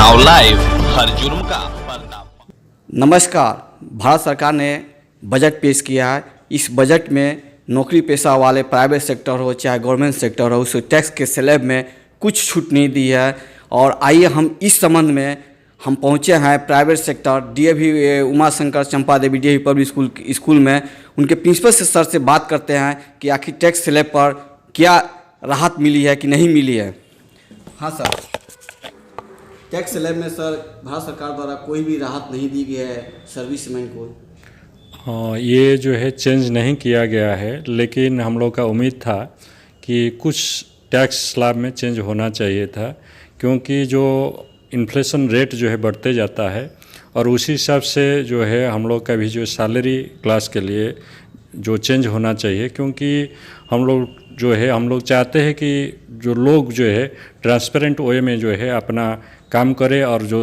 नाव live, हर जुर्म का पर्दाफाश। नमस्कार। भारत सरकार ने बजट पेश किया है। इस बजट में नौकरी पेशा वाले प्राइवेट सेक्टर हो चाहे गवर्नमेंट सेक्टर हो, उस टैक्स के स्लैब में कुछ छूट नहीं दी है। और आइए हम इस संबंध में हम पहुंचे हैं private sector DAV Uma Shankar Champa Devi DAV public school में। उनके प्रिंसिपल से सर से बात करते हैं कि आखिर टैक्स स्लैब पर क्या राहत मिली है कि नहीं मिली है। हाँ सर, टैक्स स्लैब में सर भारत सरकार द्वारा कोई भी राहत नहीं दी गई है सर्विसमैन को। हाँ, ये जो है चेंज नहीं किया गया है, लेकिन हम लोग का उम्मीद था कि कुछ टैक्स स्लैब में चेंज होना चाहिए था, क्योंकि जो इन्फ्लेशन रेट जो है बढ़ते जाता है और उसी हिसाब से जो है हम लोग का भी जो सैलरी क्लास के लिए जो चेंज होना चाहिए। क्योंकि हम लोग चाहते हैं कि जो लोग जो है ट्रांसपेरेंट वे में जो है अपना काम करे और जो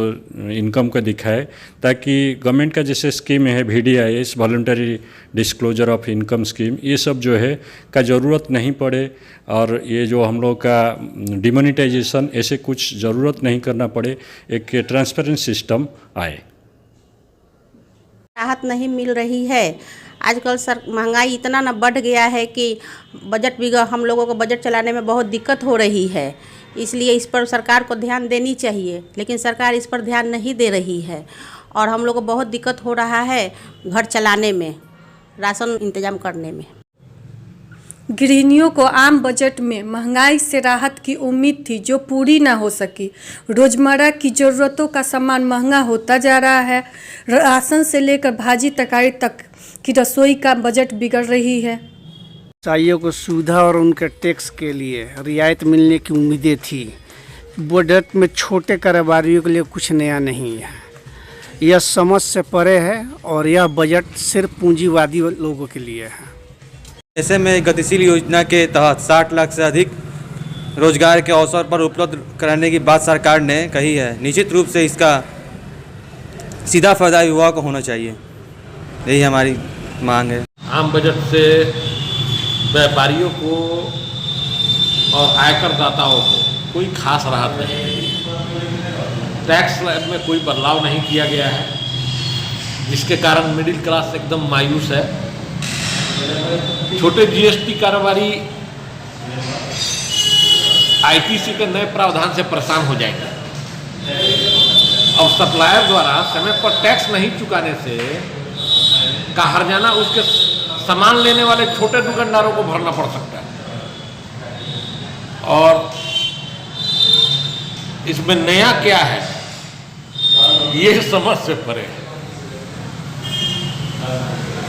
इनकम को दिखाए, ताकि गवर्नमेंट का जैसे स्कीम है VDIS voluntary disclosure of income scheme, ये सब जो है का ज़रूरत नहीं पड़े और ये जो हम लोग का डिमोनेटाइजेशन ऐसे कुछ ज़रूरत नहीं करना पड़े, एक ट्रांसपेरेंट सिस्टम आए। राहत नहीं मिल रही है। आजकल महंगाई इतना न बढ़ गया है कि बजट भी हम लोगों को बजट चलाने में बहुत दिक्कत हो रही है। इसलिए इस पर सरकार को ध्यान देनी चाहिए, लेकिन सरकार इस पर ध्यान नहीं दे रही है और हम लोग को बहुत दिक्कत हो रहा है घर चलाने में, राशन इंतजाम करने में। गृहिणियों को आम बजट में महंगाई से राहत की उम्मीद थी, जो पूरी ना हो सकी। रोज़मर्रा की ज़रूरतों का सामान महंगा होता जा रहा है। राशन से लेकर भाजी तरकारी तक की रसोई का बजट बिगड़ रही है। व्यवसायियों को सुविधा और उनके टैक्स के लिए रियायत मिलने की उम्मीदें थी। बजट में छोटे कारोबारियों के लिए कुछ नया नहीं है। यह समझ से परे है और यह बजट सिर्फ पूंजीवादी लोगों के लिए है। ऐसे में गतिशील योजना के तहत 60 लाख से अधिक रोजगार के अवसर पर उपलब्ध कराने की बात सरकार ने कही है। निश्चित रूप से इसका सीधा फायदा युवा को होना चाहिए, यही हमारी मांग है। आम बजट से व्यापारियों को और आयकरदाताओं को कोई खास राहत नहीं है। टैक्स स्लैब में कोई बदलाव नहीं किया गया है, जिसके कारण मिडिल क्लास एकदम मायूस है। छोटे GST कारोबारी ITC के नए प्रावधान से परेशान हो जाएंगे। अब सप्लायर द्वारा समय पर टैक्स नहीं चुकाने से का हर्जाना उसके सामान लेने वाले छोटे दुकानदारों को भरना पड़ सकता है और इसमें नया क्या है ये समझ से परे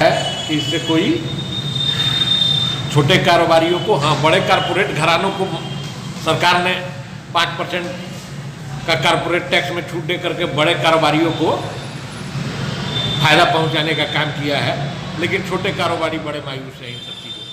है कि इससे कोई छोटे कारोबारियों को, हाँ बड़े कारपोरेट घरानों को सरकार ने 5% का कारपोरेट टैक्स में छूट दे करके बड़े कारोबारियों को फायदा पहुंचाने का काम किया है, लेकिन छोटे कारोबारी बड़े मायूस हैं इन सब चीज़ों।